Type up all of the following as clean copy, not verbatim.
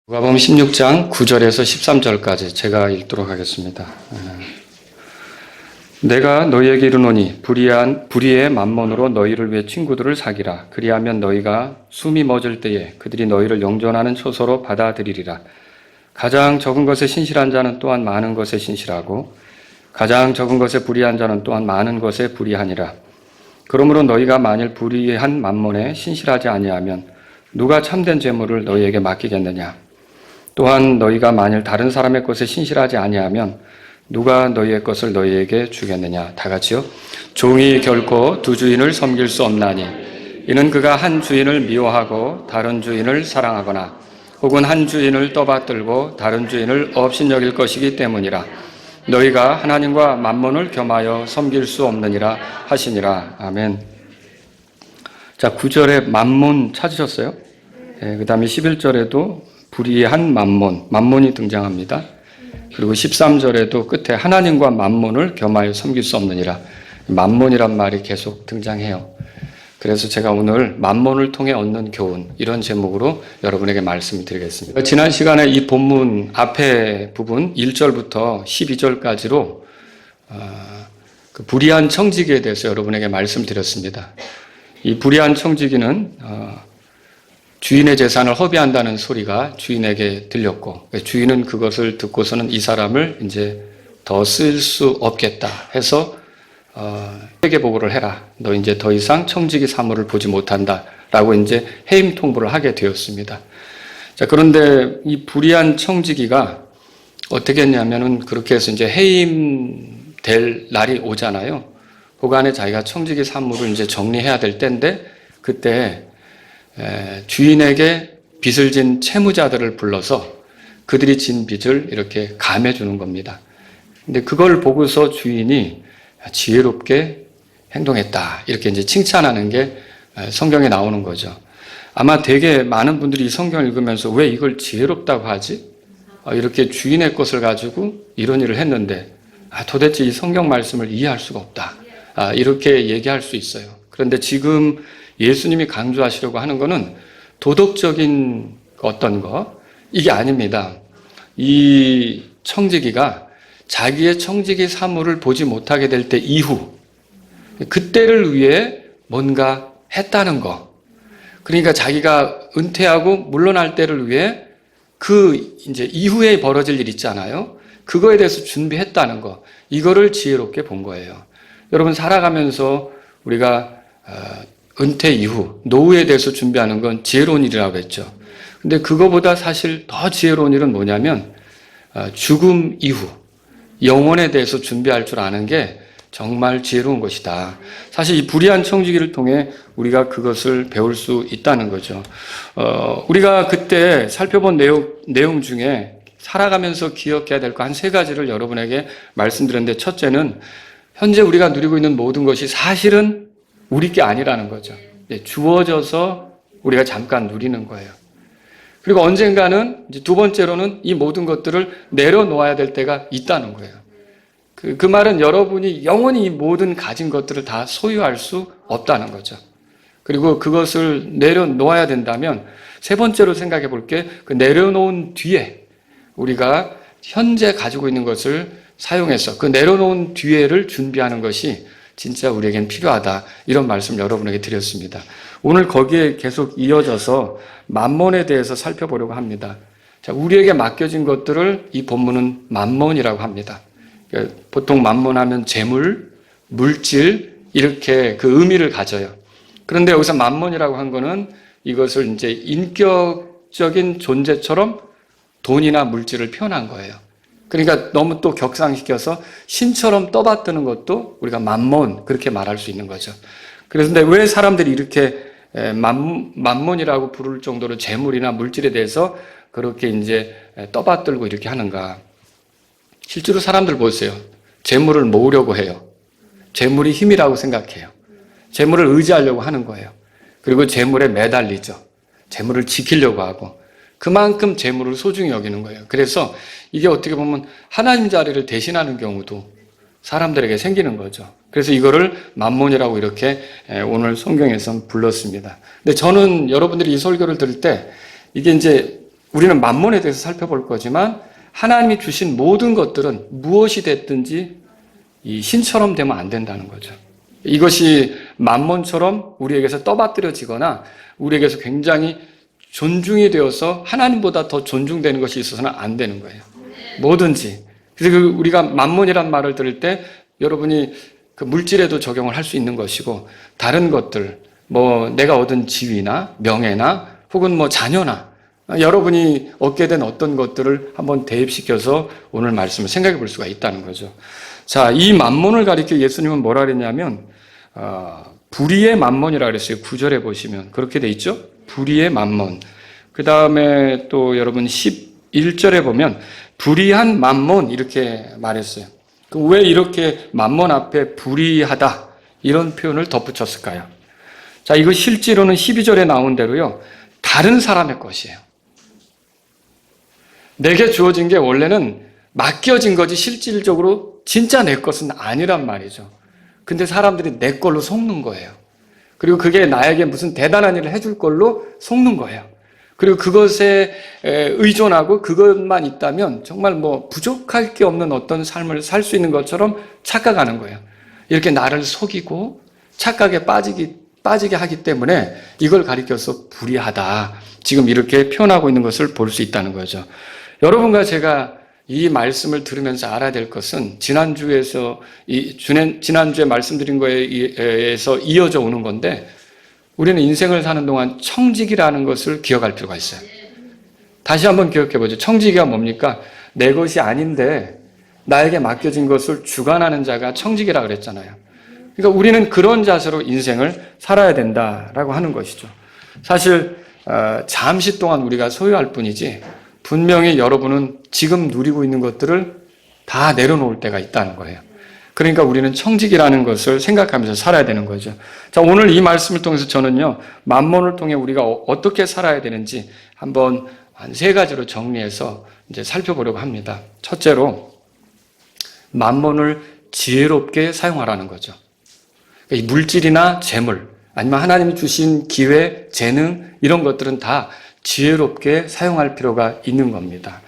누가복음 16장 9절에서 13절까지 제가 읽도록 하겠습니다. 내가 너희에게 이르노니 불의의 만몬으로 너희를 위해 친구들을 사귀라. 그리하면 너희가 숨이 멎을 때에 그들이 너희를 영존하는 초소로 받아들이리라. 가장 적은 것에 신실한 자는 또한 많은 것에 신실하고 가장 적은 것에 불의한 자는 또한 많은 것에 불의하니라. 그러므로 너희가 만일 불의한 만몬에 신실하지 아니하면 누가 참된 재물을 너희에게 맡기겠느냐. 또한 너희가 만일 다른 사람의 것에 신실하지 아니하면 누가 너희의 것을 너희에게 주겠느냐. 다 같이요. 종이 결코 두 주인을 섬길 수 없나니 이는 그가 한 주인을 미워하고 다른 주인을 사랑하거나 혹은 한 주인을 떠받들고 다른 주인을 업신여길 것이기 때문이라. 너희가 하나님과 만몬을 겸하여 섬길 수 없느니라 하시니라. 아멘. 자, 9절에 만몬 찾으셨어요? 그 다음에 11절에도 불의한 만몬이 등장합니다. 그리고 13절에도 끝에 하나님과 만몬을 겸하여 섬길 수 없느니라. 만몬이란 말이 계속 등장해요. 그래서 제가 오늘 만몬을 통해 얻는 교훈, 이런 제목으로 여러분에게 말씀드리겠습니다. 지난 시간에 이 본문 앞에 부분 1절부터 12절까지로 그 불의한 청지기에 대해서 여러분에게 말씀드렸습니다. 이 불의한 청지기는 주인의 재산을 허비한다는 소리가 주인에게 들렸고, 주인은 그것을 듣고서는 이 사람을 이제 더 쓸 수 없겠다 해서 회계 보고를 해라. 너 이제 더 이상 청지기 사물을 보지 못한다라고 이제 해임 통보를 하게 되었습니다. 자, 그런데 이 불의한 청지기가 어떻게 했냐면은 그렇게 해서 이제 해임될 날이 오잖아요. 그간에 자기가 청지기 사물을 이제 정리해야 될 때인데 그때 주인에게 빚을 진 채무자들을 불러서 그들이 진 빚을 이렇게 감해 주는 겁니다. 근데 그걸 보고서 주인이 지혜롭게 행동했다. 이렇게 이제 칭찬하는 게 성경에 나오는 거죠. 아마 되게 많은 분들이 이 성경을 읽으면서 왜 이걸 지혜롭다고 하지? 이렇게 주인의 것을 가지고 이런 일을 했는데 도대체 이 성경 말씀을 이해할 수가 없다. 이렇게 얘기할 수 있어요. 그런데 지금 예수님이 강조하시려고 하는 것은 도덕적인 어떤 거, 이게 아닙니다. 이 청지기가 자기의 청지기 사물을 보지 못하게 될 때 이후, 그때를 위해 뭔가 했다는 거. 그러니까 자기가 은퇴하고 물러날 때를 위해 그 이제 이후에 벌어질 일 있잖아요. 그거에 대해서 준비했다는 거. 이거를 지혜롭게 본 거예요. 여러분, 살아가면서 우리가 은퇴 이후 노후에 대해서 준비하는 건 지혜로운 일이라고 했죠. 근데 그거보다 사실 더 지혜로운 일은 뭐냐면 죽음 이후 영혼에 대해서 준비할 줄 아는 게 정말 지혜로운 것이다. 사실 이 불의한 청지기를 통해 우리가 그것을 배울 수 있다는 거죠. 우리가 그때 살펴본 내용 중에 살아가면서 기억해야 될 거 한 3가지를 여러분에게 말씀드렸는데, 첫째는 현재 우리가 누리고 있는 모든 것이 사실은 우리 게 아니라는 거죠. 주어져서 우리가 잠깐 누리는 거예요. 그리고 언젠가는 이제 2번째로는 이 모든 것들을 내려놓아야 될 때가 있다는 거예요. 그 말은 여러분이 영원히 이 모든 가진 것들을 다 소유할 수 없다는 거죠. 그리고 그것을 내려놓아야 된다면 3번째로 생각해 볼게, 그 내려놓은 뒤에 우리가 현재 가지고 있는 것을 사용해서 그 내려놓은 뒤에를 준비하는 것이 진짜 우리에겐 필요하다. 이런 말씀 여러분에게 드렸습니다. 오늘 거기에 계속 이어져서 만몬에 대해서 살펴보려고 합니다. 자, 우리에게 맡겨진 것들을 이 본문은 만몬이라고 합니다. 보통 만몬하면 재물, 물질, 이렇게 그 의미를 가져요. 그런데 여기서 만몬이라고 한 거는 이것을 이제 인격적인 존재처럼 돈이나 물질을 표현한 거예요. 그러니까 너무 또 격상시켜서 신처럼 떠받드는 것도 우리가 만몬, 그렇게 말할 수 있는 거죠. 그런데 왜 사람들이 이렇게 만몬이라고 부를 정도로 재물이나 물질에 대해서 그렇게 이제 떠받들고 이렇게 하는가? 실제로 사람들 보세요. 재물을 모으려고 해요. 재물이 힘이라고 생각해요. 재물을 의지하려고 하는 거예요. 그리고 재물에 매달리죠. 재물을 지키려고 하고. 그만큼 재물을 소중히 여기는 거예요. 그래서 이게 어떻게 보면 하나님 자리를 대신하는 경우도 사람들에게 생기는 거죠. 그래서 이거를 만몬이라고 이렇게 오늘 성경에서는 불렀습니다. 근데 저는 여러분들이 이 설교를 들을 때 이게 이제 우리는 만몬에 대해서 살펴볼 거지만 하나님이 주신 모든 것들은 무엇이 됐든지 이 신처럼 되면 안 된다는 거죠. 이것이 만몬처럼 우리에게서 떠받들여지거나 우리에게서 굉장히 존중이 되어서 하나님보다 더 존중되는 것이 있어서는 안 되는 거예요. 뭐든지. 그래서 우리가 만몬이란 말을 들을 때 여러분이 그 물질에도 적용을 할 수 있는 것이고 다른 것들, 뭐 내가 얻은 지위나 명예나 혹은 뭐 자녀나 여러분이 얻게 된 어떤 것들을 한번 대입시켜서 오늘 말씀을 생각해 볼 수가 있다는 거죠. 자, 이 만몬을 가리켜 예수님은 뭐라 그랬냐면 불의의 만몬이라고 그랬어요. 9절에 보시면 그렇게 돼 있죠. 불의의 만몬. 그 다음에 또 여러분 11절에 보면 불의한 만몬 이렇게 말했어요. 왜 이렇게 만몬 앞에 불의하다 이런 표현을 덧붙였을까요? 자, 이거 실제로는 12절에 나온 대로요. 다른 사람의 것이에요. 내게 주어진 게 원래는 맡겨진 거지 실질적으로 진짜 내 것은 아니란 말이죠. 근데 사람들이 내 걸로 속는 거예요. 그리고 그게 나에게 무슨 대단한 일을 해줄 걸로 속는 거예요. 그리고 그것에 의존하고 그것만 있다면 정말 뭐 부족할 게 없는 어떤 삶을 살 수 있는 것처럼 착각하는 거예요. 이렇게 나를 속이고 착각에 빠지게 하기 때문에 이걸 가리켜서 불의하다. 지금 이렇게 표현하고 있는 것을 볼 수 있다는 거죠. 여러분과 제가 이 말씀을 들으면서 알아야 될 것은 지난주에 말씀드린 거에 의해서 이어져 오는 건데 우리는 인생을 사는 동안 청직이라는 것을 기억할 필요가 있어요. 다시 한번 기억해 보죠. 청직이가 뭡니까? 내 것이 아닌데 나에게 맡겨진 것을 주관하는 자가 청직이라고 그랬잖아요. 그러니까 우리는 그런 자세로 인생을 살아야 된다라고 하는 것이죠. 사실 잠시 동안 우리가 소유할 뿐이지 분명히 여러분은 지금 누리고 있는 것들을 다 내려놓을 때가 있다는 거예요. 그러니까 우리는 청직이라는 것을 생각하면서 살아야 되는 거죠. 자, 오늘 이 말씀을 통해서 저는요, 만몬을 통해 우리가 어떻게 살아야 되는지 한번 한 3가지로 정리해서 이제 살펴보려고 합니다. 첫째로, 만몬을 지혜롭게 사용하라는 거죠. 이 물질이나 재물, 아니면 하나님이 주신 기회, 재능, 이런 것들은 다 지혜롭게 사용할 필요가 있는 겁니다.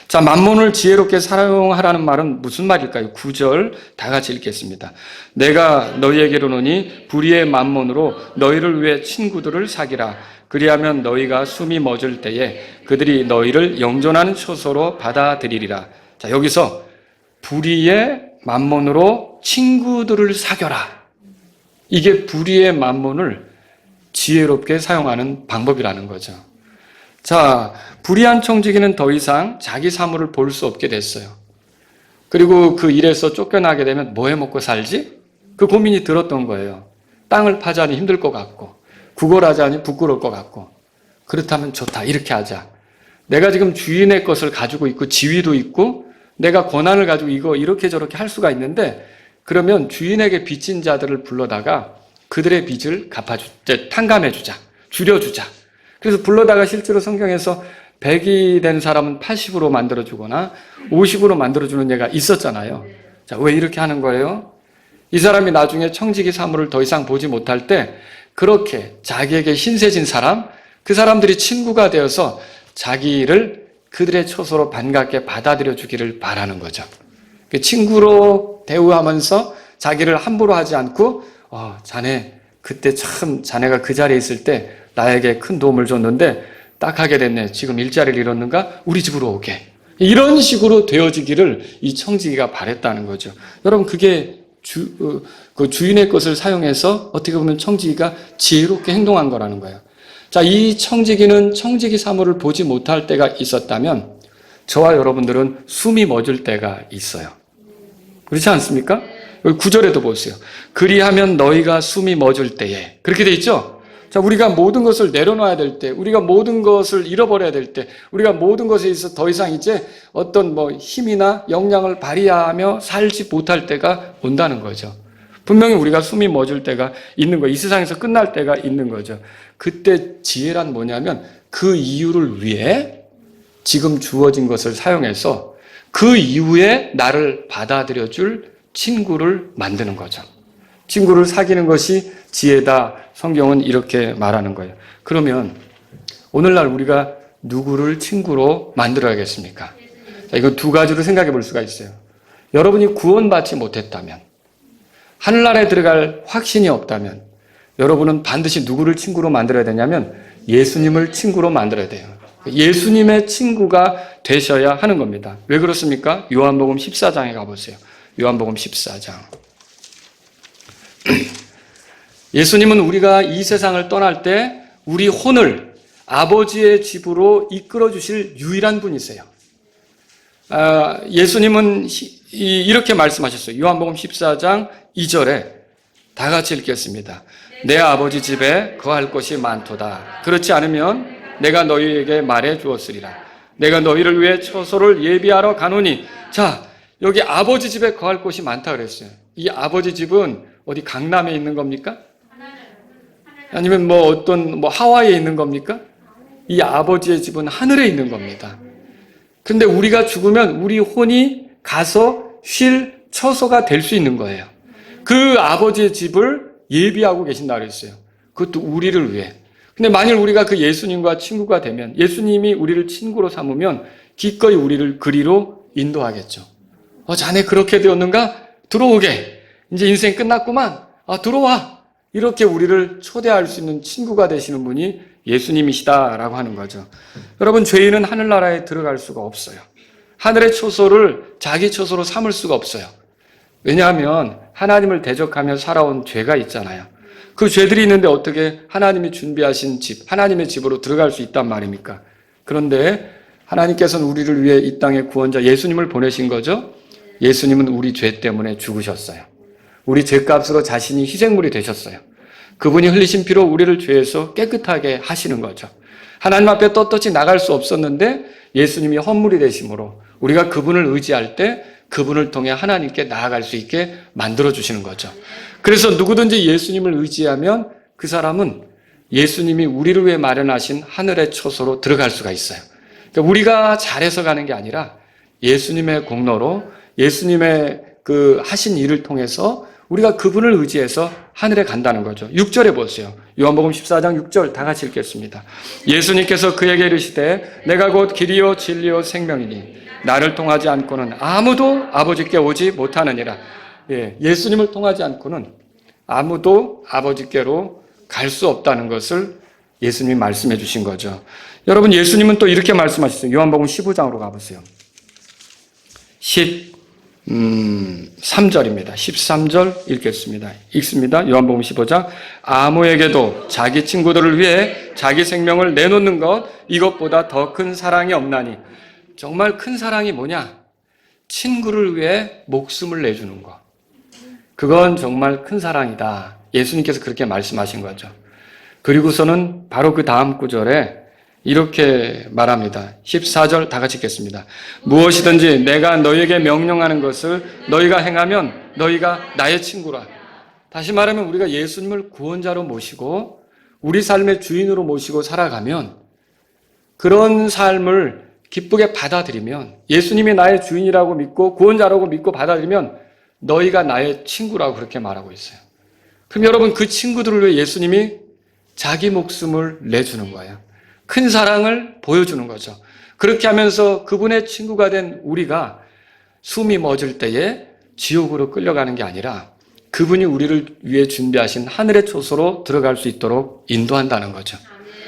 자, 만몬을 지혜롭게 사용하라는 말은 무슨 말일까요? 9절 다 같이 읽겠습니다. 내가 너희에게로노니 불의의 만몬으로 너희를 위해 친구들을 사귀라. 그리하면 너희가 숨이 멎을 때에 그들이 너희를 영존하는 처소로 받아들이리라. 자, 여기서 불의의 만몬으로 친구들을 사귀라. 이게 불의의 만몬을 지혜롭게 사용하는 방법이라는 거죠. 자, 불의한 청지기는 더 이상 자기 사물을 볼 수 없게 됐어요. 그리고 그 일에서 쫓겨나게 되면 뭐 해 먹고 살지? 그 고민이 들었던 거예요. 땅을 파자니 힘들 것 같고, 구걸하자니 부끄러울 것 같고, 그렇다면 좋다, 이렇게 하자. 내가 지금 주인의 것을 가지고 있고, 지위도 있고, 내가 권한을 가지고 이거 이렇게 저렇게 할 수가 있는데, 그러면 주인에게 빚진 자들을 불러다가 그들의 빚을 탕감해주자, 줄여주자. 그래서 불러다가 실제로 성경에서 100이 된 사람은 80으로 만들어주거나 50으로 만들어주는 예가 있었잖아요. 자, 왜 이렇게 하는 거예요? 이 사람이 나중에 청지기 사물을 더 이상 보지 못할 때 그렇게 자기에게 신세진 사람, 그 사람들이 친구가 되어서 자기를 그들의 처소로 반갑게 받아들여 주기를 바라는 거죠. 친구로 대우하면서 자기를 함부로 하지 않고 자네 그때 참 자네가 그 자리에 있을 때 나에게 큰 도움을 줬는데 딱 하게 됐네. 지금 일자리를 잃었는가? 우리 집으로 오게. 이런 식으로 되어지기를 이 청지기가 바랬다는 거죠. 여러분 그게 그 주인의 것을 사용해서 어떻게 보면 청지기가 지혜롭게 행동한 거라는 거예요. 자, 이 청지기는 청지기 사물을 보지 못할 때가 있었다면 저와 여러분들은 숨이 멎을 때가 있어요. 그렇지 않습니까? 여기 9절에도 보세요. 그리하면 너희가 숨이 멎을 때에 그렇게 돼 있죠? 자, 우리가 모든 것을 내려놔야 될 때, 우리가 모든 것을 잃어버려야 될 때, 우리가 모든 것에 있어서 더 이상 이제 어떤 힘이나 역량을 발휘하며 살지 못할 때가 온다는 거죠. 분명히 우리가 숨이 멎을 때가 있는 거예요. 이 세상에서 끝날 때가 있는 거죠. 그때 지혜란 뭐냐면 그 이유를 위해 지금 주어진 것을 사용해서 그 이후에 나를 받아들여줄 친구를 만드는 거죠. 친구를 사귀는 것이 지혜다. 성경은 이렇게 말하는 거예요. 그러면 오늘날 우리가 누구를 친구로 만들어야겠습니까? 자, 이거 두 가지로 생각해 볼 수가 있어요. 여러분이 구원받지 못했다면, 하늘나라에 들어갈 확신이 없다면 여러분은 반드시 누구를 친구로 만들어야 되냐면 예수님을 친구로 만들어야 돼요. 예수님의 친구가 되셔야 하는 겁니다. 왜 그렇습니까? 요한복음 14장에 가보세요. 요한복음 14장. 예수님은 우리가 이 세상을 떠날 때 우리 혼을 아버지의 집으로 이끌어 주실 유일한 분이세요. 예수님은 이렇게 말씀하셨어요. 요한복음 14장 2절에 다 같이 읽겠습니다. 내 아버지 집에 거할 곳이 많도다. 그렇지 않으면 내가 너희에게 말해 주었으리라. 내가 너희를 위해 처소를 예비하러 가노니. 자, 여기 아버지 집에 거할 곳이 많다 그랬어요. 이 아버지 집은 어디 강남에 있는 겁니까? 아니면 어떤 하와이에 있는 겁니까? 이 아버지의 집은 하늘에 있는 겁니다. 근데 우리가 죽으면 우리 혼이 가서 쉴 처소가 될 수 있는 거예요. 그 아버지의 집을 예비하고 계신다 그랬어요. 그것도 우리를 위해. 근데 만일 우리가 그 예수님과 친구가 되면, 예수님이 우리를 친구로 삼으면 기꺼이 우리를 그리로 인도하겠죠. 자네 그렇게 되었는가? 들어오게. 이제 인생 끝났구만. 들어와. 이렇게 우리를 초대할 수 있는 친구가 되시는 분이 예수님이시다라고 하는 거죠. 여러분, 죄인은 하늘나라에 들어갈 수가 없어요. 하늘의 초소를 자기 초소로 삼을 수가 없어요. 왜냐하면 하나님을 대적하며 살아온 죄가 있잖아요. 그 죄들이 있는데 어떻게 하나님이 준비하신 집, 하나님의 집으로 들어갈 수 있단 말입니까? 그런데 하나님께서는 우리를 위해 이 땅의 구원자 예수님을 보내신 거죠. 예수님은 우리 죄 때문에 죽으셨어요. 우리 죄값으로 자신이 희생물이 되셨어요. 그분이 흘리신 피로 우리를 죄에서 깨끗하게 하시는 거죠. 하나님 앞에 떳떳이 나갈 수 없었는데 예수님이 헌물이 되심으로 우리가 그분을 의지할 때 그분을 통해 하나님께 나아갈 수 있게 만들어주시는 거죠. 그래서 누구든지 예수님을 의지하면 그 사람은 예수님이 우리를 위해 마련하신 하늘의 초소로 들어갈 수가 있어요. 그러니까 우리가 잘해서 가는 게 아니라 예수님의 공로로 예수님의 그 하신 일을 통해서 우리가 그분을 의지해서 하늘에 간다는 거죠. 6절에 보세요. 요한복음 14장 6절 다 같이 읽겠습니다. 예수님께서 그에게 이르시되 내가 곧 길이요 진리요 생명이니 나를 통하지 않고는 아무도 아버지께 오지 못하느니라. 예수님을 통하지 않고는 아무도 아버지께로 갈 수 없다는 것을 예수님이 말씀해 주신 거죠. 여러분, 예수님은 또 이렇게 말씀하셨어요. 요한복음 15장으로 가보세요. 13절입니다. 13절 읽겠습니다. 읽습니다. 요한복음 15장. 아무에게도 자기 친구들을 위해 자기 생명을 내놓는 것, 이것보다 더 큰 사랑이 없나니. 정말 큰 사랑이 뭐냐? 친구를 위해 목숨을 내주는 것. 그건 정말 큰 사랑이다. 예수님께서 그렇게 말씀하신 거죠. 그리고서는 바로 그 다음 구절에 이렇게 말합니다. 14절 다 같이 읽겠습니다. 무엇이든지 내가 너희에게 명령하는 것을 너희가 행하면 너희가 나의 친구라. 다시 말하면 우리가 예수님을 구원자로 모시고 우리 삶의 주인으로 모시고 살아가면, 그런 삶을 기쁘게 받아들이면, 예수님이 나의 주인이라고 믿고 구원자라고 믿고 받아들이면 너희가 나의 친구라고 그렇게 말하고 있어요. 그럼 여러분, 그 친구들을 위해 예수님이 자기 목숨을 내주는 거예요. 큰 사랑을 보여주는 거죠. 그렇게 하면서 그분의 친구가 된 우리가 숨이 멎을 때에 지옥으로 끌려가는 게 아니라 그분이 우리를 위해 준비하신 하늘의 초소로 들어갈 수 있도록 인도한다는 거죠.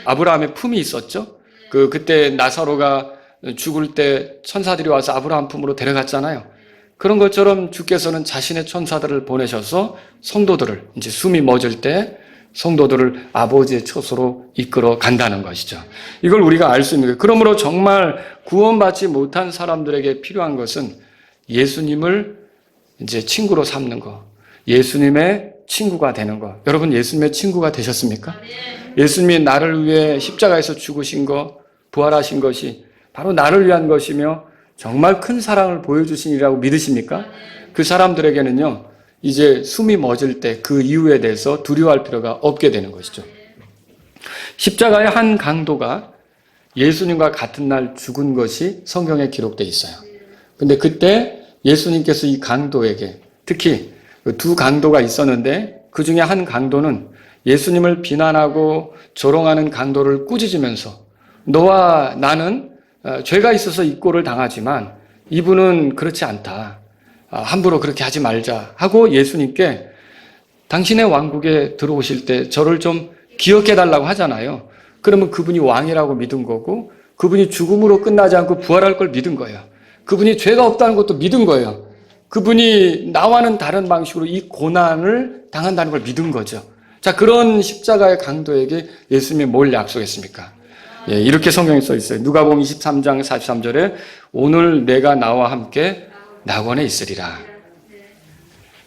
아브라함의 품이 있었죠. 그때 나사로가 죽을 때 천사들이 와서 아브라함 품으로 데려갔잖아요. 그런 것처럼 주께서는 자신의 천사들을 보내셔서 성도들을 이제 숨이 멎을 때 성도들을 아버지의 초소로 이끌어 간다는 것이죠. 이걸 우리가 알 수 있는 거예요. 그러므로 정말 구원받지 못한 사람들에게 필요한 것은 예수님을 이제 친구로 삼는 것, 예수님의 친구가 되는 것. 여러분, 예수님의 친구가 되셨습니까? 예수님이 나를 위해 십자가에서 죽으신 것, 부활하신 것이 바로 나를 위한 것이며 정말 큰 사랑을 보여주신 일이라고 믿으십니까? 그 사람들에게는요, 이제 숨이 멎을 때 그 이유에 대해서 두려워할 필요가 없게 되는 것이죠. 십자가의 한 강도가 예수님과 같은 날 죽은 것이 성경에 기록되어 있어요. 근데 그때 예수님께서 이 강도에게, 특히 두 강도가 있었는데 그 중에 한 강도는 예수님을 비난하고 조롱하는 강도를 꾸짖으면서 너와 나는 죄가 있어서 이 꼴을 당하지만 이분은 그렇지 않다. 함부로 그렇게 하지 말자 하고 예수님께 당신의 왕국에 들어오실 때 저를 좀 기억해 달라고 하잖아요. 그러면 그분이 왕이라고 믿은 거고 그분이 죽음으로 끝나지 않고 부활할 걸 믿은 거예요. 그분이 죄가 없다는 것도 믿은 거예요. 그분이 나와는 다른 방식으로 이 고난을 당한다는 걸 믿은 거죠. 자, 그런 십자가의 강도에게 예수님이 뭘 약속했습니까? 예, 이렇게 성경에 써 있어요. 누가복음 23장 43절에 오늘 내가 나와 함께 낙원에 있으리라.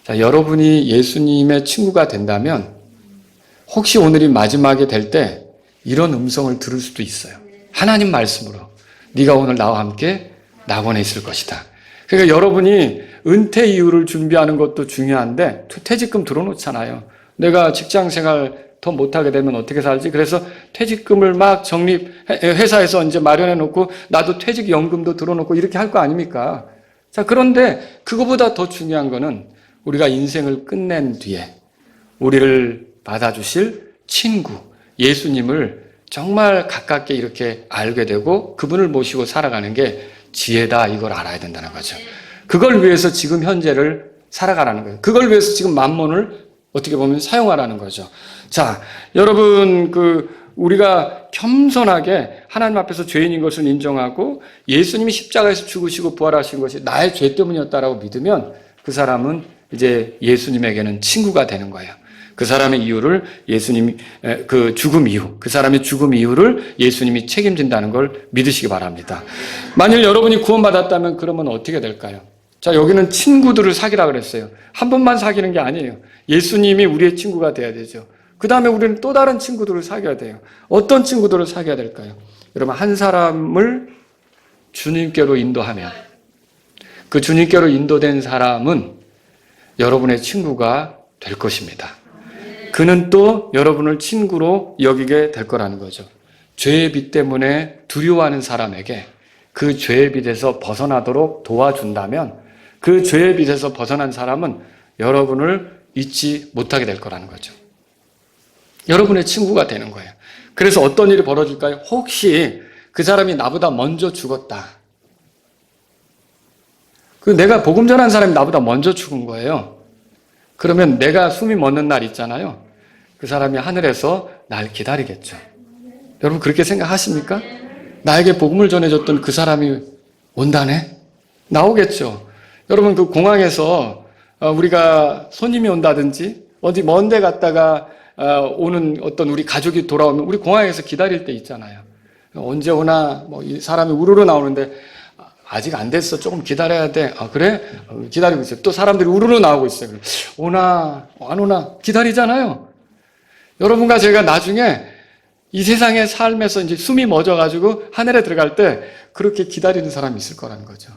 자, 여러분이 예수님의 친구가 된다면 혹시 오늘이 마지막이 될 때 이런 음성을 들을 수도 있어요. 하나님 말씀으로 네가 오늘 나와 함께 낙원에 있을 것이다. 그러니까 여러분이 은퇴 이후를 준비하는 것도 중요한데 퇴직금 들어놓잖아요. 내가 직장생활 더 못하게 되면 어떻게 살지? 그래서 퇴직금을 막 회사에서 이제 마련해 놓고 나도 퇴직연금도 들어놓고 이렇게 할 거 아닙니까? 자, 그런데 그거보다 더 중요한 거는 우리가 인생을 끝낸 뒤에 우리를 받아주실 친구, 예수님을 정말 가깝게 이렇게 알게 되고 그분을 모시고 살아가는 게 지혜다, 이걸 알아야 된다는 거죠. 그걸 위해서 지금 현재를 살아가라는 거예요. 그걸 위해서 지금 만몬을 어떻게 보면 사용하라는 거죠. 자, 여러분, 우리가 겸손하게 하나님 앞에서 죄인인 것을 인정하고 예수님이 십자가에서 죽으시고 부활하신 것이 나의 죄 때문이었다라고 믿으면 그 사람은 이제 예수님에게는 친구가 되는 거예요. 그 사람의 이유를 예수님이, 그 사람의 죽음 이유를 예수님이 책임진다는 걸 믿으시기 바랍니다. 만일 여러분이 구원받았다면 그러면 어떻게 될까요? 자, 여기는 친구들을 사귀라 그랬어요. 한 번만 사귀는 게 아니에요. 예수님이 우리의 친구가 돼야 되죠. 그 다음에 우리는 또 다른 친구들을 사귀어야 돼요. 어떤 친구들을 사귀어야 될까요? 여러분, 한 사람을 주님께로 인도하면 그 주님께로 인도된 사람은 여러분의 친구가 될 것입니다. 그는 또 여러분을 친구로 여기게 될 거라는 거죠. 죄의 빚 때문에 두려워하는 사람에게 그 죄의 빚에서 벗어나도록 도와준다면 그 죄의 빚에서 벗어난 사람은 여러분을 잊지 못하게 될 거라는 거죠. 여러분의 친구가 되는 거예요. 그래서 어떤 일이 벌어질까요? 혹시 그 사람이 나보다 먼저 죽었다. 내가 복음 전한 사람이 나보다 먼저 죽은 거예요. 그러면 내가 숨이 멎는 날 있잖아요. 그 사람이 하늘에서 날 기다리겠죠. 여러분 그렇게 생각하십니까? 나에게 복음을 전해줬던 그 사람이 온다네? 나오겠죠. 여러분 그 공항에서 우리가 손님이 온다든지 어디 먼 데 갔다가 오는 어떤 우리 가족이 돌아오면 우리 공항에서 기다릴 때 있잖아요. 언제 오나 이 사람이 우르르 나오는데 아직 안 됐어. 조금 기다려야 돼. 아, 그래? 기다리고 있어요. 또 사람들이 우르르 나오고 있어요. 오나, 안 오나? 기다리잖아요. 여러분과 제가 나중에 이 세상의 삶에서 이제 숨이 멎어가지고 하늘에 들어갈 때 그렇게 기다리는 사람이 있을 거라는 거죠.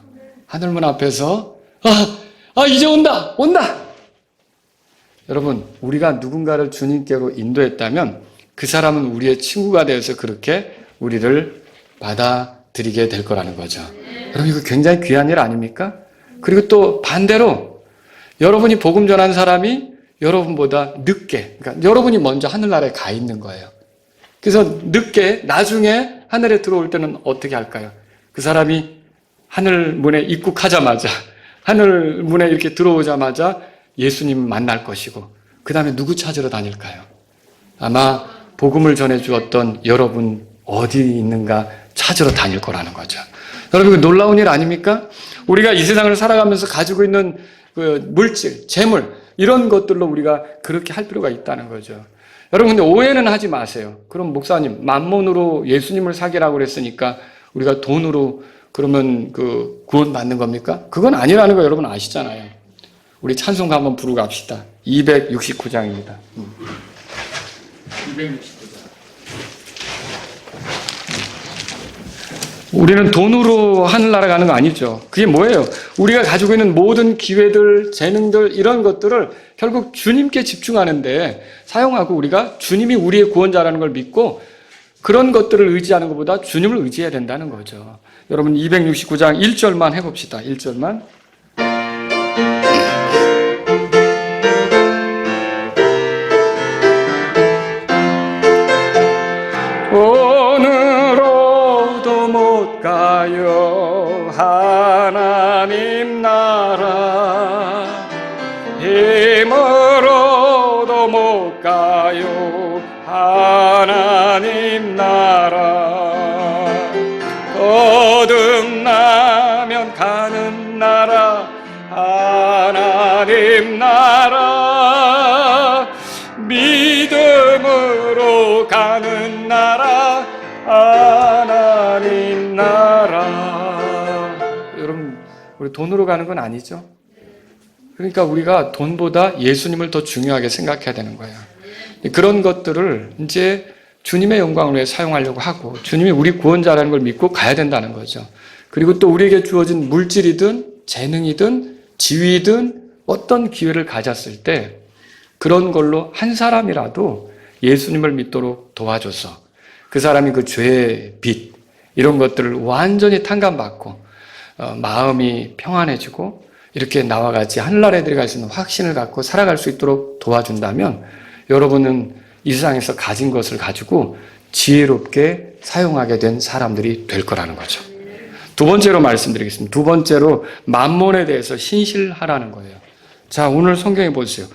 하늘문 앞에서, 이제 온다! 온다! 여러분, 우리가 누군가를 주님께로 인도했다면 그 사람은 우리의 친구가 되어서 그렇게 우리를 받아들이게 될 거라는 거죠. 여러분 이거 굉장히 귀한 일 아닙니까? 그리고 또 반대로 여러분이 복음 전한 사람이 여러분보다 늦게, 그러니까 여러분이 먼저 하늘나라에 가 있는 거예요. 그래서 늦게 나중에 하늘에 들어올 때는 어떻게 할까요? 그 사람이 하늘 문에 입국하자마자 하늘 문에 이렇게 들어오자마자 예수님 만날 것이고 그 다음에 누구 찾으러 다닐까요? 아마 복음을 전해주었던 여러분 어디 있는가 찾으러 다닐 거라는 거죠. 여러분, 이거 놀라운 일 아닙니까? 우리가 이 세상을 살아가면서 가지고 있는 그 물질, 재물, 이런 것들로 우리가 그렇게 할 필요가 있다는 거죠. 여러분, 근데 오해는 하지 마세요. 그럼 목사님, 만몬으로 예수님을 사귀라고 그랬으니까 우리가 돈으로 그러면 구원 받는 겁니까? 그건 아니라는 거 여러분 아시잖아요. 우리 찬송가 한번 부르고 갑시다. 269장입니다. 269장. 우리는 돈으로 하늘나라 가는 거 아니죠. 그게 뭐예요? 우리가 가지고 있는 모든 기회들, 재능들 이런 것들을 결국 주님께 집중하는데 사용하고 우리가 주님이 우리의 구원자라는 걸 믿고 그런 것들을 의지하는 것보다 주님을 의지해야 된다는 거죠. 여러분 269장 1절만 해봅시다. 1절만. 오늘로 못 가요 하나님 나라 힘으로도 못 가요 하나님 나라 거듭나면 가는 나라 하나님 나라 믿음으로 가는 나라 하나님 나라. 여러분 우리 돈으로 가는 건 아니죠? 그러니까 우리가 돈보다 예수님을 더 중요하게 생각해야 되는 거예요. 그런 것들을 이제 주님의 영광을 위해 사용하려고 하고 주님이 우리 구원자라는 걸 믿고 가야 된다는 거죠. 그리고 또 우리에게 주어진 물질이든 재능이든 지위든 어떤 기회를 가졌을 때 그런 걸로 한 사람이라도 예수님을 믿도록 도와줘서 그 사람이 그 죄의 빚 이런 것들을 완전히 탕감받고 마음이 평안해지고 이렇게 나와 같이 하늘나라에 들어갈 수 있는 확신을 갖고 살아갈 수 있도록 도와준다면 여러분은 이 세상에서 가진 것을 가지고 지혜롭게 사용하게 된 사람들이 될 거라는 거죠. 두 번째로 말씀드리겠습니다. 두 번째로 만몬에 대해서 신실하라는 거예요. 자, 오늘 성경에 보세요.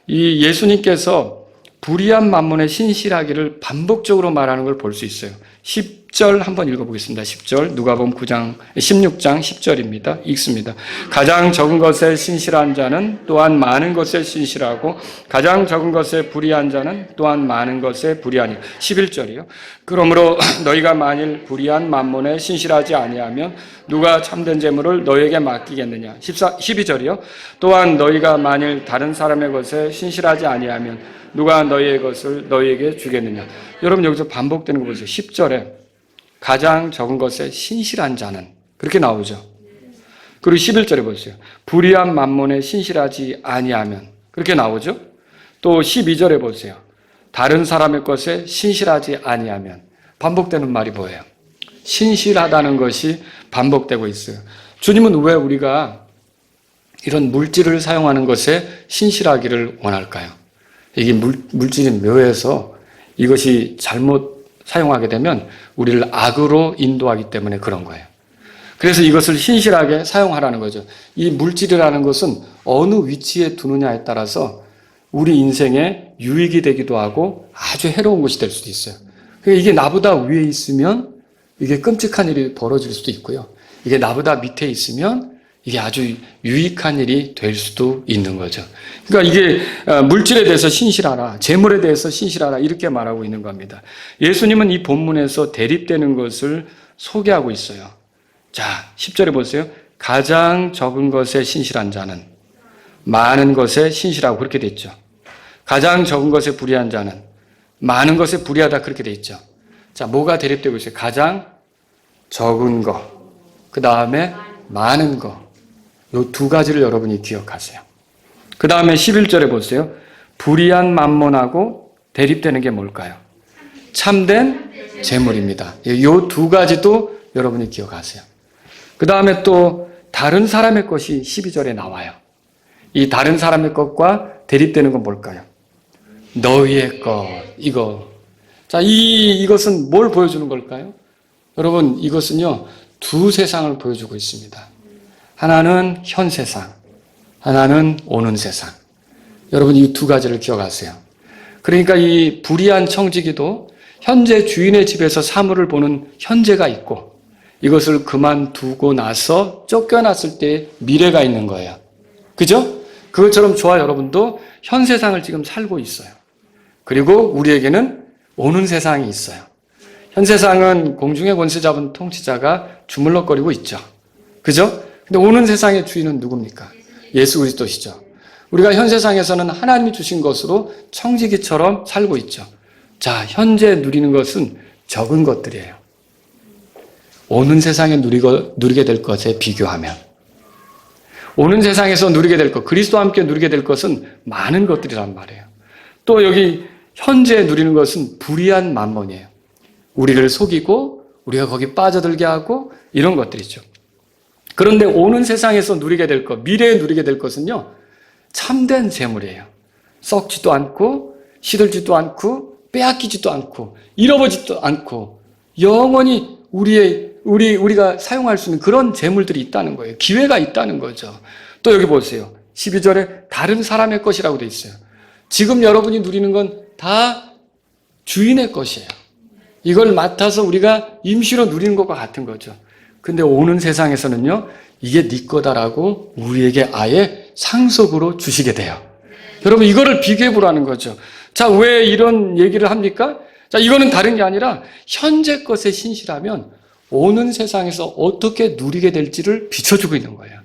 이 예수님께서 불의한 만몬에 신실하기를 반복적으로 말하는 걸 볼 수 있어요. 10절 한번 읽어보겠습니다. 10절 누가복음 16장 10절입니다. 읽습니다. 가장 적은 것에 신실한 자는 또한 많은 것에 신실하고 가장 적은 것에 불의한 자는 또한 많은 것에 불의하니. 11절이요. 그러므로 너희가 만일 불의한 만몬에 신실하지 아니하면 누가 참된 재물을 너희에게 맡기겠느냐. 12절이요. 또한 너희가 만일 다른 사람의 것에 신실하지 아니하면 누가 너희의 것을 너희에게 주겠느냐. 여러분 여기서 반복되는 거 보세요. 10절에 가장 적은 것에 신실한 자는 그렇게 나오죠. 그리고 11절에 보세요. 불의한 만몬에 신실하지 아니하면 그렇게 나오죠. 또 12절에 보세요. 다른 사람의 것에 신실하지 아니하면 반복되는 말이 뭐예요? 신실하다는 것이 반복되고 있어요. 주님은 왜 우리가 이런 물질을 사용하는 것에 신실하기를 원할까요? 이게 물질이 묘해서 이것이 잘못 사용하게 되면 우리를 악으로 인도하기 때문에 그런 거예요. 그래서 이것을 신실하게 사용하라는 거죠. 이 물질이라는 것은 어느 위치에 두느냐에 따라서 우리 인생에 유익이 되기도 하고 아주 해로운 것이 될 수도 있어요. 그러니까 이게 나보다 위에 있으면 이게 끔찍한 일이 벌어질 수도 있고요. 이게 나보다 밑에 있으면 이게 아주 유익한 일이 될 수도 있는 거죠. 그러니까 이게 물질에 대해서 신실하라, 재물에 대해서 신실하라 이렇게 말하고 있는 겁니다. 예수님은 이 본문에서 대립되는 것을 소개하고 있어요. 자, 10절에 보세요. 가장 적은 것에 신실한 자는 많은 것에 신실하고 그렇게 돼 있죠. 가장 적은 것에 불의한 자는 많은 것에 불의하다 그렇게 돼 있죠. 자, 뭐가 대립되고 있어요? 가장 적은 거, 그 다음에 많은 거. 이 두 가지를 여러분이 기억하세요. 그 다음에 11절에 보세요. 불의한 만몬하고 대립되는 게 뭘까요? 참된 재물입니다. 이 두 가지도 여러분이 기억하세요. 그 다음에 또 다른 사람의 것이 12절에 나와요. 이 다른 사람의 것과 대립되는 건 뭘까요? 너희의 것, 이거. 자, 이것은 뭘 보여주는 걸까요? 여러분, 이것은요, 두 세상을 보여주고 있습니다. 하나는 현 세상, 하나는 오는 세상. 여러분 이 두 가지를 기억하세요. 그러니까 이 불의한 청지기도 현재 주인의 집에서 사물을 보는 현재가 있고 이것을 그만두고 나서 쫓겨났을 때 미래가 있는 거예요. 그죠? 그것처럼 저와 여러분도 현 세상을 지금 살고 있어요. 그리고 우리에게는 오는 세상이 있어요. 현 세상은 공중의 권세 잡은 통치자가 주물럭거리고 있죠. 그죠? 근데 오는 세상의 주인은 누굽니까? 예수 그리스도시죠. 우리가 현 세상에서는 하나님이 주신 것으로 청지기처럼 살고 있죠. 자, 현재 누리는 것은 적은 것들이에요. 오는 세상에 누리게 될 것에 비교하면 오는 세상에서 누리게 될 것, 그리스도와 함께 누리게 될 것은 많은 것들이란 말이에요. 또 여기 현재 누리는 것은 불의한 만몬이에요. 우리를 속이고 우리가 거기 빠져들게 하고 이런 것들이죠. 그런데 오는 세상에서 누리게 될 것, 미래에 누리게 될 것은요, 참된 재물이에요. 썩지도 않고, 시들지도 않고, 빼앗기지도 않고, 잃어버지도 않고, 영원히 우리의 우리가 사용할 수 있는 그런 재물들이 있다는 거예요. 기회가 있다는 거죠. 또 여기 보세요. 12절에 다른 사람의 것이라고 돼 있어요. 지금 여러분이 누리는 건 다 주인의 것이에요. 이걸 맡아서 우리가 임시로 누리는 것과 같은 거죠. 근데 오는 세상에서는요, 이게 네 거다라고 우리에게 아예 상속으로 주시게 돼요. 여러분, 이거를 비교해 보라는 거죠. 자, 왜 이런 얘기를 합니까? 자, 이거는 다른 게 아니라 현재 것에 신실하면 오는 세상에서 어떻게 누리게 될지를 비춰주고 있는 거예요.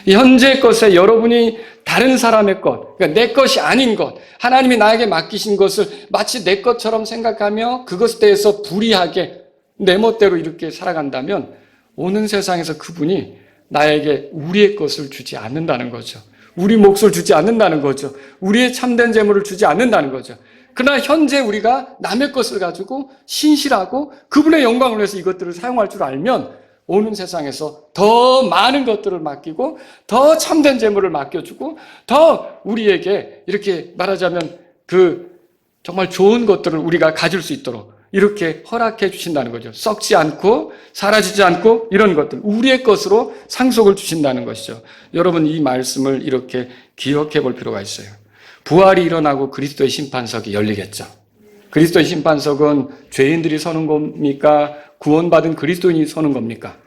현재 것에 여러분이 다른 사람의 것, 그러니까 내 것이 아닌 것, 하나님이 나에게 맡기신 것을 마치 내 것처럼 생각하며 그것에 대해서 불이하게 내 멋대로 이렇게 살아간다면 오는 세상에서 그분이 나에게 우리의 것을 주지 않는다는 거죠. 우리 몫을 주지 않는다는 거죠. 우리의 참된 재물을 주지 않는다는 거죠. 그러나 현재 우리가 남의 것을 가지고 신실하고 그분의 영광을 위해서 이것들을 사용할 줄 알면 오는 세상에서 더 많은 것들을 맡기고 더 참된 재물을 맡겨주고 더 우리에게 이렇게 말하자면 그 정말 좋은 것들을 우리가 가질 수 있도록 이렇게 허락해 주신다는 거죠. 썩지 않고 사라지지 않고 이런 것들 우리의 것으로 상속을 주신다는 것이죠. 여러분, 이 말씀을 이렇게 기억해 볼 필요가 있어요. 부활이 일어나고 그리스도의 심판석이 열리겠죠. 그리스도의 심판석은 죄인들이 서는 겁니까? 구원받은 그리스도인이 서는 겁니까?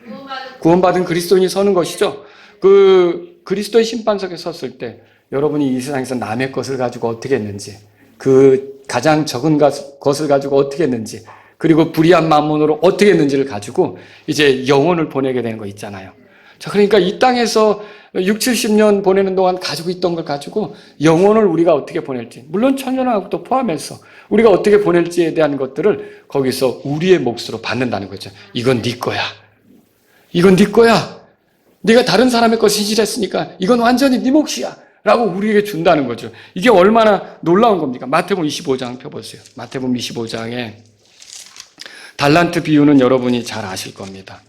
구원받은 그리스도인이 서는 것이죠. 그 그리스도의 심판석에 섰을 때 여러분이 이 세상에서 남의 것을 가지고 어떻게 했는지, 그 가장 적은 것을 가지고 어떻게 했는지, 그리고 불의한 만몬으로 어떻게 했는지를 가지고 이제 영혼을 보내게 되는 거 있잖아요. 자, 그러니까 이 땅에서 6, 70년 보내는 동안 가지고 있던 걸 가지고 영혼을 우리가 어떻게 보낼지, 물론 천년왕국도 포함해서 우리가 어떻게 보낼지에 대한 것들을 거기서 우리의 몫으로 받는다는 거죠. 이건 네 거야. 이건 네 거야. 네가 다른 사람의 것 신실했으니까 이건 완전히 네 몫이야. 라고 우리에게 준다는 거죠. 이게 얼마나 놀라운 겁니까? 마태복음 25장 펴보세요. 마태복음 25장에 달란트 비유는 여러분이 잘 아실 겁니다.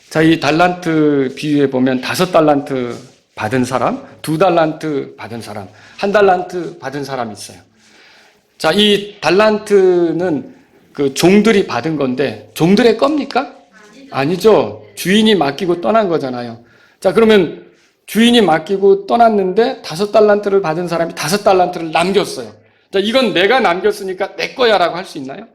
자, 이 달란트 비유에 보면 5달란트 받은 사람, 2달란트 받은 사람, 1달란트 받은 사람이 있어요. 자, 이 달란트는 그 종들이 받은 건데 종들의 겁니까? 아니죠. 주인이 맡기고 떠난 거잖아요. 자, 그러면 주인이 맡기고 떠났는데 5달란트를 받은 사람이 5달란트를 남겼어요. 자, 이건 내가 남겼으니까 내 거야 라고 할 수 있나요?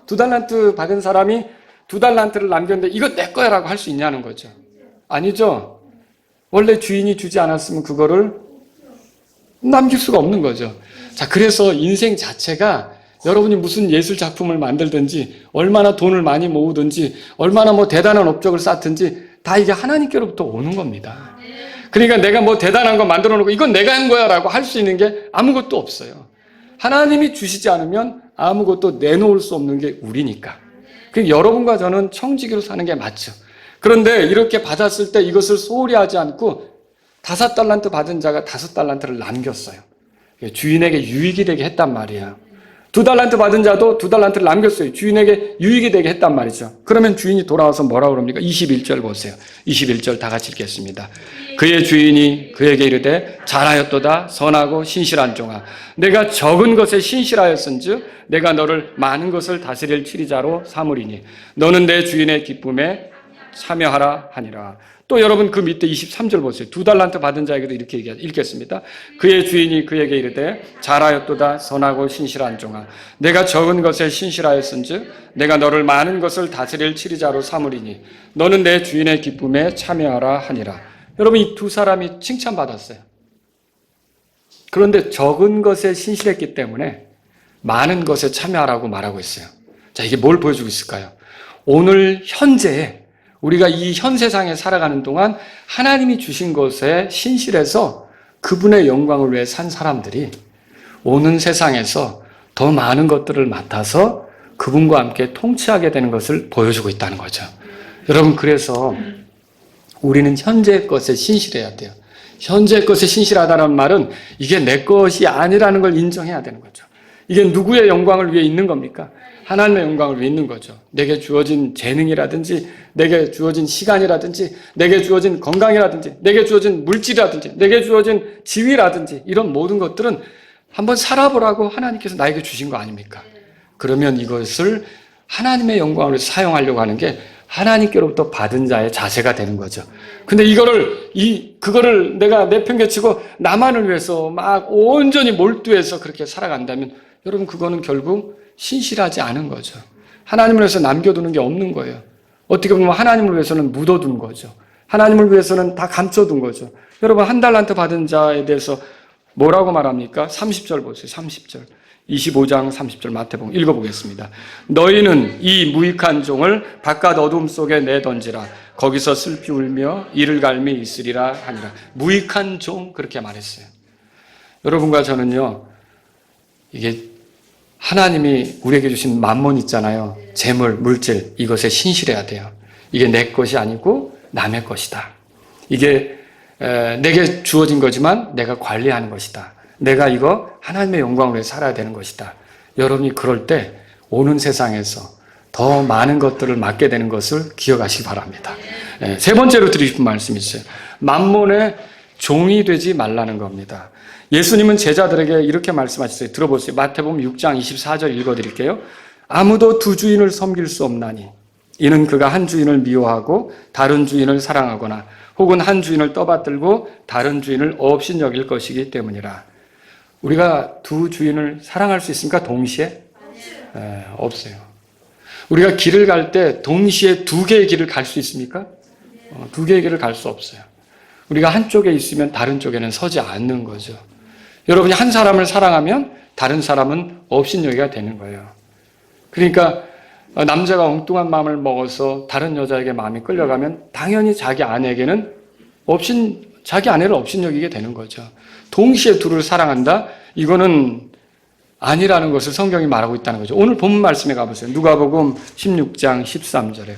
2달란트 받은 사람이 2달란트를 남겼는데 이거 내 거야 라고 할 수 있냐는 거죠. 아니죠. 원래 주인이 주지 않았으면 그거를 남길 수가 없는 거죠. 자, 그래서 인생 자체가 여러분이 무슨 예술 작품을 만들든지 얼마나 돈을 많이 모으든지 얼마나 뭐 대단한 업적을 쌓든지 다 이게 하나님께로부터 오는 겁니다. 그러니까 내가 뭐 대단한 거 만들어 놓고 이건 내가 한 거야 라고 할 수 있는 게 아무것도 없어요. 하나님이 주시지 않으면 아무것도 내놓을 수 없는 게 우리니까. 그러니까 여러분과 저는 청지기로 사는 게 맞죠. 그런데 이렇게 받았을 때 이것을 소홀히 하지 않고 5달란트 받은 자가 5달란트를 남겼어요. 주인에게 유익이 되게 했단 말이에요. 2달란트 받은 자도 2달란트를 남겼어요. 주인에게 유익이 되게 했단 말이죠. 그러면 주인이 돌아와서 뭐라고 그럽니까? 21절 보세요. 21절 다 같이 읽겠습니다. 그의 주인이 그에게 이르되 잘하였도다 선하고 신실한 종아 내가 적은 것에 신실하였은즉 내가 너를 많은 것을 다스릴 치리자로 삼으리니 너는 내 주인의 기쁨에 참여하라 하니라. 또 여러분 그 밑에 23절 보세요. 2달란트 받은 자에게도 이렇게 읽겠습니다. 그의 주인이 그에게 이르되 잘하였도다 선하고 신실한 종아 내가 적은 것에 신실하였은즉 내가 너를 많은 것을 다스릴 치리자로 삼으리니 너는 내 주인의 기쁨에 참여하라 하니라. 여러분 이 두 사람이 칭찬받았어요. 그런데 적은 것에 신실했기 때문에 많은 것에 참여하라고 말하고 있어요. 자, 이게 뭘 보여주고 있을까요? 오늘 현재에 우리가 이 현 세상에 살아가는 동안 하나님이 주신 것에 신실해서 그분의 영광을 위해 산 사람들이 오는 세상에서 더 많은 것들을 맡아서 그분과 함께 통치하게 되는 것을 보여주고 있다는 거죠. 여러분, 그래서 우리는 현재의 것에 신실해야 돼요. 현재의 것에 신실하다는 말은 이게 내 것이 아니라는 걸 인정해야 되는 거죠. 이게 누구의 영광을 위해 있는 겁니까? 하나님의 영광을 위해 있는 거죠. 내게 주어진 재능이라든지 내게 주어진 시간이라든지 내게 주어진 건강이라든지 내게 주어진 물질이라든지 내게 주어진 지위라든지 이런 모든 것들은 한번 살아보라고 하나님께서 나에게 주신 거 아닙니까? 그러면 이것을 하나님의 영광을 위해서 사용하려고 하는 게 하나님께로부터 받은 자의 자세가 되는 거죠. 근데 그거를 내가 내팽개치고 나만을 위해서 막 온전히 몰두해서 그렇게 살아간다면 여러분 그거는 결국 신실하지 않은 거죠. 하나님을 위해서 남겨두는 게 없는 거예요. 어떻게 보면 하나님을 위해서는 묻어둔 거죠. 하나님을 위해서는 다 감춰둔 거죠. 여러분 한 달란트 받은 자에 대해서 뭐라고 말합니까? 30절 보세요. 30절. 25장 30절 마태복음 읽어보겠습니다. 너희는 이 무익한 종을 바깥 어둠 속에 내던지라. 거기서 슬피 울며 이를 갈미 있으리라 하니라. 무익한 종 그렇게 말했어요. 여러분과 저는요. 이게 하나님이 우리에게 주신 만몬 있잖아요. 재물, 물질 이것에 신실해야 돼요. 이게 내 것이 아니고 남의 것이다. 이게 내게 주어진 거지만 내가 관리하는 것이다. 내가 이거 하나님의 영광을 위해 살아야 되는 것이다. 여러분이 그럴 때 오는 세상에서 더 많은 것들을 맡게 되는 것을 기억하시기 바랍니다. 세 번째로 드리고 싶은 말씀이 있어요. 만몬의 종이 되지 말라는 겁니다. 예수님은 제자들에게 이렇게 말씀하셨어요. 들어보세요. 마태복음 6장 24절 읽어드릴게요. 아무도 두 주인을 섬길 수 없나니 이는 그가 한 주인을 미워하고 다른 주인을 사랑하거나 혹은 한 주인을 떠받들고 다른 주인을 업신여길 것이기 때문이라. 우리가 두 주인을 사랑할 수 있습니까? 동시에? 없어요. 우리가 길을 갈 때 동시에 두 개의 길을 갈 수 있습니까? 두 개의 길을 갈 수 없어요. 우리가 한쪽에 있으면 다른 쪽에는 서지 않는 거죠. 여러분이 한 사람을 사랑하면 다른 사람은 업신여기가 되는 거예요. 그러니까 남자가 엉뚱한 마음을 먹어서 다른 여자에게 마음이 끌려가면 당연히 자기 아내에게는 자기 아내를 업신여기게 되는 거죠. 동시에 둘을 사랑한다? 이거는 아니라는 것을 성경이 말하고 있다는 거죠. 오늘 본문 말씀에 가보세요. 누가복음 16장 13절에.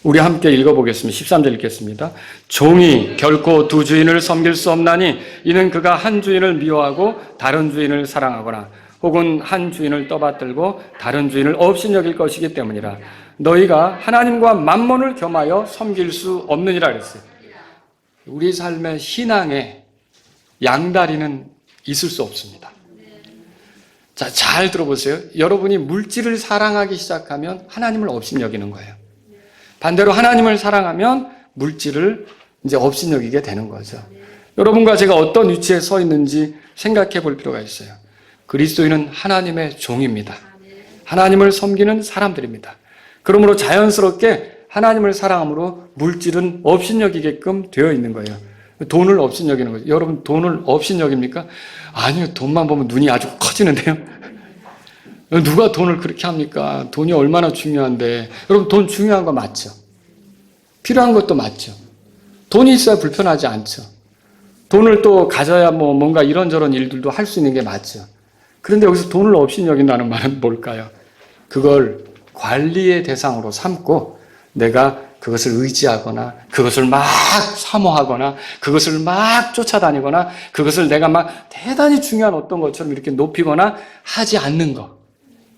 우리 함께 읽어보겠습니다. 13절 읽겠습니다. 종이 결코 두 주인을 섬길 수 없나니 이는 그가 한 주인을 미워하고 다른 주인을 사랑하거나 혹은 한 주인을 떠받들고 다른 주인을 업신여길 것이기 때문이라. 너희가 하나님과 만몬을 겸하여 섬길 수 없느니라 그랬어요. 우리 삶의 신앙에 양다리는 있을 수 없습니다. 자, 잘 들어보세요. 여러분이 물질을 사랑하기 시작하면 하나님을 업신여기는 거예요. 반대로 하나님을 사랑하면 물질을 이제 업신여기게 되는 거죠. 여러분과 제가 어떤 위치에 서 있는지 생각해 볼 필요가 있어요. 그리스도인은 하나님의 종입니다. 하나님을 섬기는 사람들입니다. 그러므로 자연스럽게 하나님을 사랑함으로 물질은 업신여기게끔 되어 있는 거예요. 돈을 업신여기는 거죠. 여러분 돈을 업신여깁니까? 아니요. 돈만 보면 눈이 아주 커지는데요. 누가 돈을 그렇게 합니까? 돈이 얼마나 중요한데. 여러분 돈 중요한 거 맞죠? 필요한 것도 맞죠? 돈이 있어야 불편하지 않죠? 돈을 또 가져야 뭔가 이런저런 일들도 할 수 있는 게 맞죠? 그런데 여기서 돈을 업신여긴다는 말은 뭘까요? 그걸 관리의 대상으로 삼고 내가 그것을 의지하거나 그것을 막 사모하거나 그것을 막 쫓아다니거나 그것을 내가 막 대단히 중요한 어떤 것처럼 이렇게 높이거나 하지 않는 것.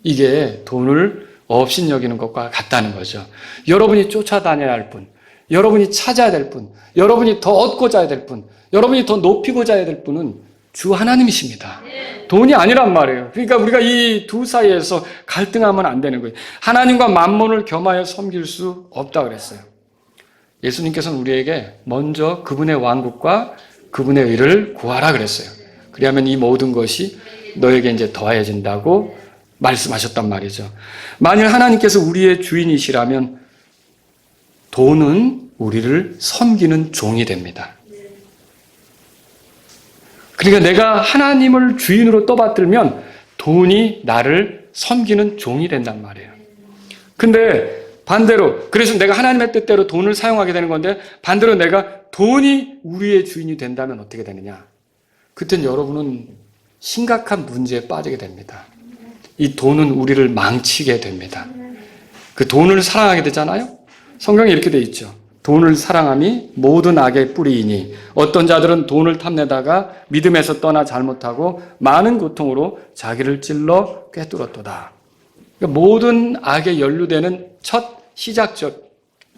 이게 돈을 업신여기는 것과 같다는 거죠. 여러분이 쫓아다녀야 할 분, 여러분이 찾아야 될 분, 여러분이 더 얻고자 해야 될 분, 여러분이 더 높이고자 해야 될 분은 주 하나님이십니다. 돈이 아니란 말이에요. 그러니까 우리가 이 두 사이에서 갈등하면 안 되는 거예요. 하나님과 만몬을 겸하여 섬길 수 없다 그랬어요. 예수님께서는 우리에게 먼저 그분의 왕국과 그분의 의를 구하라 그랬어요. 그리하면 이 모든 것이 너에게 이제 더해진다고 말씀하셨단 말이죠. 만일 하나님께서 우리의 주인이시라면 돈은 우리를 섬기는 종이 됩니다. 그러니까 내가 하나님을 주인으로 떠받들면 돈이 나를 섬기는 종이 된단 말이에요. 근데 반대로, 그래서 내가 하나님의 뜻대로 돈을 사용하게 되는 건데 반대로 내가 돈이 우리의 주인이 된다면 어떻게 되느냐? 그땐 여러분은 심각한 문제에 빠지게 됩니다. 이 돈은 우리를 망치게 됩니다. 그 돈을 사랑하게 되잖아요? 성경에 이렇게 돼 있죠. 돈을 사랑함이 모든 악의 뿌리이니 어떤 자들은 돈을 탐내다가 믿음에서 떠나 잘못하고 많은 고통으로 자기를 찔러 꿰뚫었도다. 그러니까 모든 악에 연루되는 첫 시작적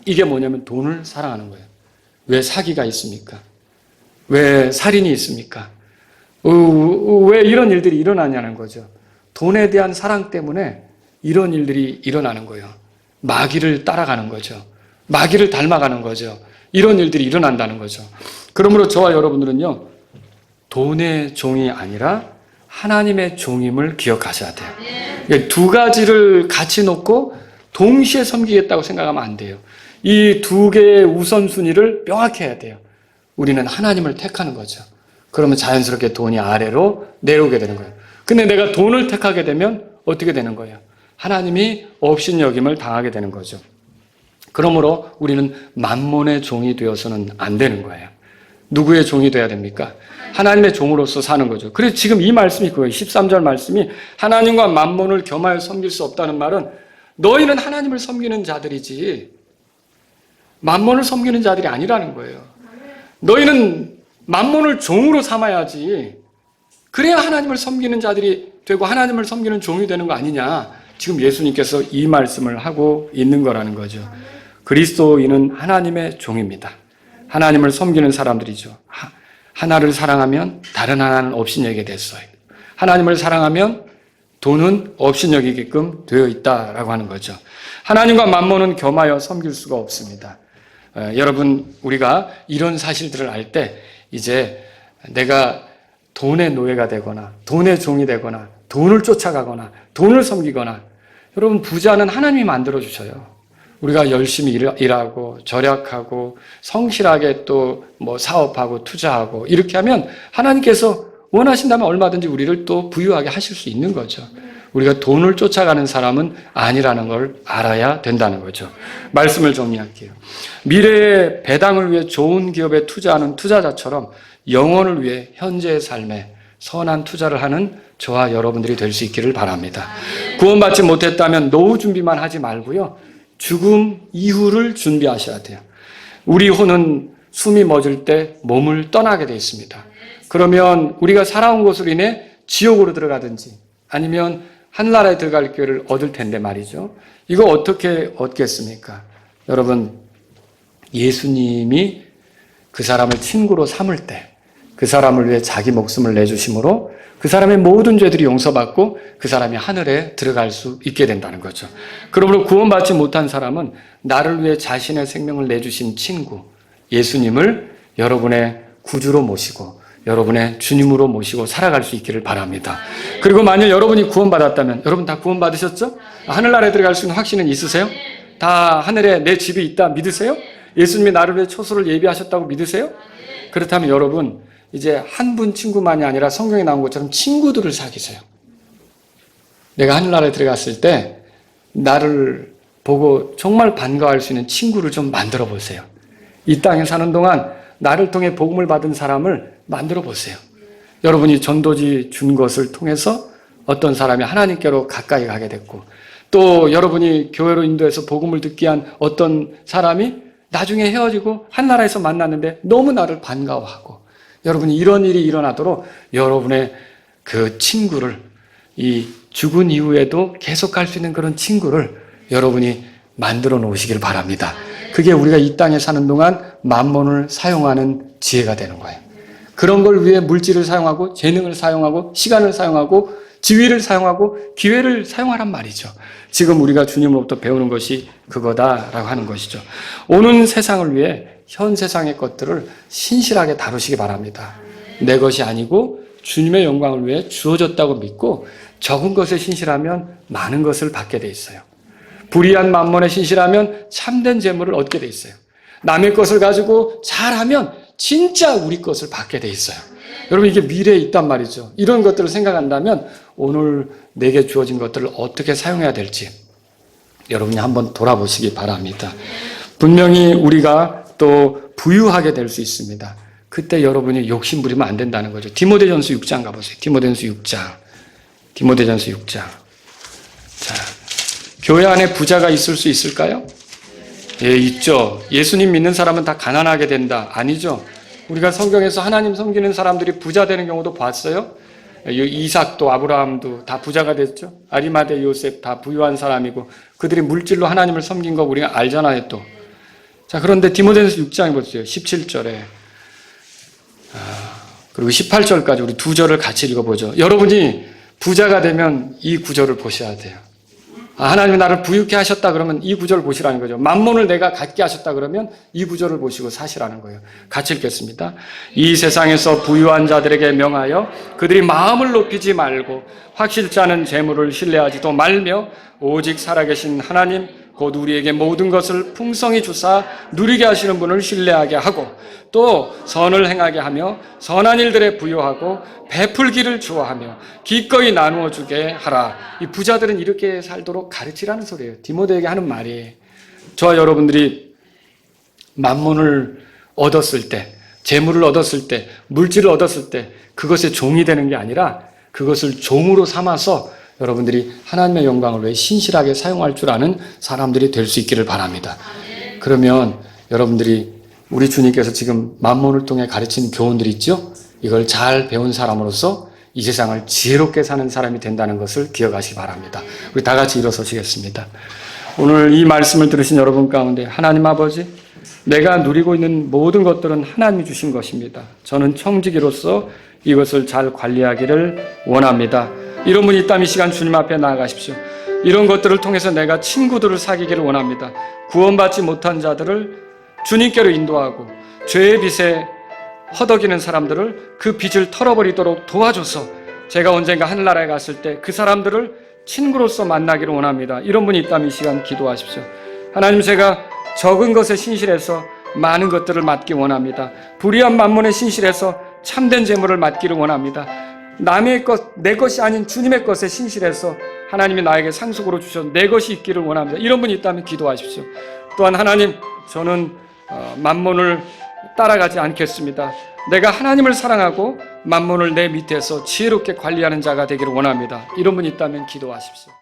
이게 뭐냐면 돈을 사랑하는 거예요. 왜 사기가 있습니까? 왜 살인이 있습니까? 왜 이런 일들이 일어나냐는 거죠. 돈에 대한 사랑 때문에 이런 일들이 일어나는 거예요. 마귀를 따라가는 거죠. 마귀를 닮아가는 거죠. 이런 일들이 일어난다는 거죠. 그러므로 저와 여러분들은요, 돈의 종이 아니라 하나님의 종임을 기억하셔야 돼요. 그러니까 두 가지를 같이 놓고 동시에 섬기겠다고 생각하면 안 돼요. 이 두 개의 우선순위를 명확히 해야 돼요. 우리는 하나님을 택하는 거죠. 그러면 자연스럽게 돈이 아래로 내려오게 되는 거예요. 근데 내가 돈을 택하게 되면 어떻게 되는 거예요? 하나님이 업신여김을 당하게 되는 거죠. 그러므로 우리는 만몬의 종이 되어서는 안 되는 거예요. 누구의 종이 돼야 됩니까? 하나님의 종으로서 사는 거죠. 그래서 지금 이 말씀이 그거예요. 13절 말씀이 하나님과 만몬을 겸하여 섬길 수 없다는 말은 너희는 하나님을 섬기는 자들이지 만몬을 섬기는 자들이 아니라는 거예요. 너희는 만몬을 종으로 삼아야지. 그래야 하나님을 섬기는 자들이 되고 하나님을 섬기는 종이 되는 거 아니냐. 지금 예수님께서 이 말씀을 하고 있는 거라는 거죠. 그리스도인은 하나님의 종입니다. 하나님을 섬기는 사람들이죠. 하나를 사랑하면 다른 하나는 업신여기게 됐어요. 하나님을 사랑하면 돈은 업신여기게끔 되어 있다라고 하는 거죠. 하나님과 만몬은 겸하여 섬길 수가 없습니다. 여러분, 우리가 이런 사실들을 알 때 이제 내가 돈의 노예가 되거나 돈의 종이 되거나 돈을 쫓아가거나 돈을 섬기거나, 여러분, 부자는 하나님이 만들어주셔요. 우리가 열심히 일하고 절약하고 성실하게 또 뭐 사업하고 투자하고 이렇게 하면 하나님께서 원하신다면 얼마든지 우리를 또 부유하게 하실 수 있는 거죠. 우리가 돈을 쫓아가는 사람은 아니라는 걸 알아야 된다는 거죠. 말씀을 정리할게요. 미래의 배당을 위해 좋은 기업에 투자하는 투자자처럼 영혼을 위해 현재의 삶에 선한 투자를 하는 저와 여러분들이 될 수 있기를 바랍니다. 구원받지 못했다면 노후 준비만 하지 말고요, 죽음 이후를 준비하셔야 돼요. 우리 혼은 숨이 멎을 때 몸을 떠나게 되어 있습니다. 그러면 우리가 살아온 것으로 인해 지옥으로 들어가든지 아니면 하늘나라에 들어갈 기회를 얻을 텐데 말이죠. 이거 어떻게 얻겠습니까? 여러분, 예수님이 그 사람을 친구로 삼을 때 그 사람을 위해 자기 목숨을 내주심으로 그 사람의 모든 죄들이 용서받고 그 사람이 하늘에 들어갈 수 있게 된다는 거죠. 그러므로 구원받지 못한 사람은 나를 위해 자신의 생명을 내주신 친구 예수님을 여러분의 구주로 모시고 여러분의 주님으로 모시고 살아갈 수 있기를 바랍니다. 그리고 만일 여러분이 구원받았다면, 여러분 다 구원받으셨죠? 하늘나라에 들어갈 수 있는 확신은 있으세요? 다 하늘에 내 집이 있다 믿으세요? 예수님이 나를 위해 초소를 예비하셨다고 믿으세요? 그렇다면 여러분, 이제 한 분 친구만이 아니라 성경에 나온 것처럼 친구들을 사귀세요. 내가 하늘나라에 들어갔을 때 나를 보고 정말 반가워할 수 있는 친구를 좀 만들어 보세요. 이 땅에 사는 동안 나를 통해 복음을 받은 사람을 만들어 보세요. 여러분이 전도지 준 것을 통해서 어떤 사람이 하나님께로 가까이 가게 됐고, 또 여러분이 교회로 인도해서 복음을 듣게 한 어떤 사람이 나중에 헤어지고 한나라에서 만났는데 너무 나를 반가워하고, 여러분이 이런 일이 일어나도록 여러분의 그 친구를, 이 죽은 이후에도 계속 갈 수 있는 그런 친구를 여러분이 만들어 놓으시길 바랍니다. 그게 우리가 이 땅에 사는 동안 만몬을 사용하는 지혜가 되는 거예요. 그런 걸 위해 물질을 사용하고 재능을 사용하고 시간을 사용하고 지위를 사용하고 기회를 사용하란 말이죠. 지금 우리가 주님으로부터 배우는 것이 그거다라고 하는 것이죠. 오는 세상을 위해 현 세상의 것들을 신실하게 다루시기 바랍니다. 내 것이 아니고 주님의 영광을 위해 주어졌다고 믿고 적은 것에 신실하면 많은 것을 받게 돼 있어요. 불의한 만몬에 신실하면 참된 재물을 얻게 돼 있어요. 남의 것을 가지고 잘하면 진짜 우리 것을 받게 돼 있어요. 여러분, 이게 미래에 있단 말이죠. 이런 것들을 생각한다면 오늘 내게 주어진 것들을 어떻게 사용해야 될지 여러분이 한번 돌아보시기 바랍니다. 분명히 우리가 또 부유하게 될 수 있습니다. 그때 여러분이 욕심 부리면 안 된다는 거죠. 디모데전서 6장 가보세요. 디모데전서 6장. 자, 교회 안에 부자가 있을 수 있을까요? 예, 있죠. 예수님 믿는 사람은 다 가난하게 된다. 아니죠. 우리가 성경에서 하나님 섬기는 사람들이 부자 되는 경우도 봤어요. 이삭도 아브라함도 다 부자가 됐죠. 아리마대 요셉 다 부유한 사람이고 그들이 물질로 하나님을 섬긴 거 우리가 알잖아요 또. 자, 그런데 디모데전서 6장에 보세요. 17절에 그리고 18절까지 우리 두 절을 같이 읽어보죠. 여러분이 부자가 되면 이 구절을 보셔야 돼요. 하나님이 나를 부유케 하셨다 그러면 이 구절을 보시라는 거죠. 만몬을 내가 갖게 하셨다 그러면 이 구절을 보시고 사시라는 거예요. 같이 읽겠습니다. 이 세상에서 부유한 자들에게 명하여 그들이 마음을 높이지 말고 확실치 않은 재물을 신뢰하지도 말며 오직 살아계신 하나님 곧 우리에게 모든 것을 풍성히 주사 누리게 하시는 분을 신뢰하게 하고 또 선을 행하게 하며 선한 일들에 부여하고 베풀기를 좋아하며 기꺼이 나누어 주게 하라. 이 부자들은 이렇게 살도록 가르치라는 소리예요. 디모데에게 하는 말이에요. 저와 여러분들이 만몬을 얻었을 때, 재물을 얻었을 때, 물질을 얻었을 때 그것의 종이 되는 게 아니라 그것을 종으로 삼아서 여러분들이 하나님의 영광을 위해 신실하게 사용할 줄 아는 사람들이 될 수 있기를 바랍니다. 그러면 여러분들이 우리 주님께서 지금 만몬을 통해 가르친 교훈들이 있죠? 이걸 잘 배운 사람으로서 이 세상을 지혜롭게 사는 사람이 된다는 것을 기억하시기 바랍니다. 우리 다 같이 일어서시겠습니다. 오늘 이 말씀을 들으신 여러분 가운데 하나님 아버지, 내가 누리고 있는 모든 것들은 하나님이 주신 것입니다. 저는 청지기로서 이것을 잘 관리하기를 원합니다. 이런 분이 있다면 이 시간 주님 앞에 나아가십시오. 이런 것들을 통해서 내가 친구들을 사귀기를 원합니다. 구원받지 못한 자들을 주님께로 인도하고 죄의 빚에 허덕이는 사람들을 그 빚을 털어버리도록 도와줘서 제가 언젠가 하늘나라에 갔을 때 그 사람들을 친구로서 만나기를 원합니다. 이런 분이 있다면 이 시간 기도하십시오. 하나님, 제가 적은 것에 신실해서 많은 것들을 맡기 원합니다. 불의한 만몬에 신실해서 참된 재물을 맡기를 원합니다. 남의 것, 내 것이 아닌 주님의 것에 신실해서 하나님이 나에게 상속으로 주셔서 내 것이 있기를 원합니다. 이런 분이 있다면 기도하십시오. 또한 하나님, 저는 만몬을 따라가지 않겠습니다. 내가 하나님을 사랑하고 만몬을 내 밑에서 지혜롭게 관리하는 자가 되기를 원합니다. 이런 분이 있다면 기도하십시오.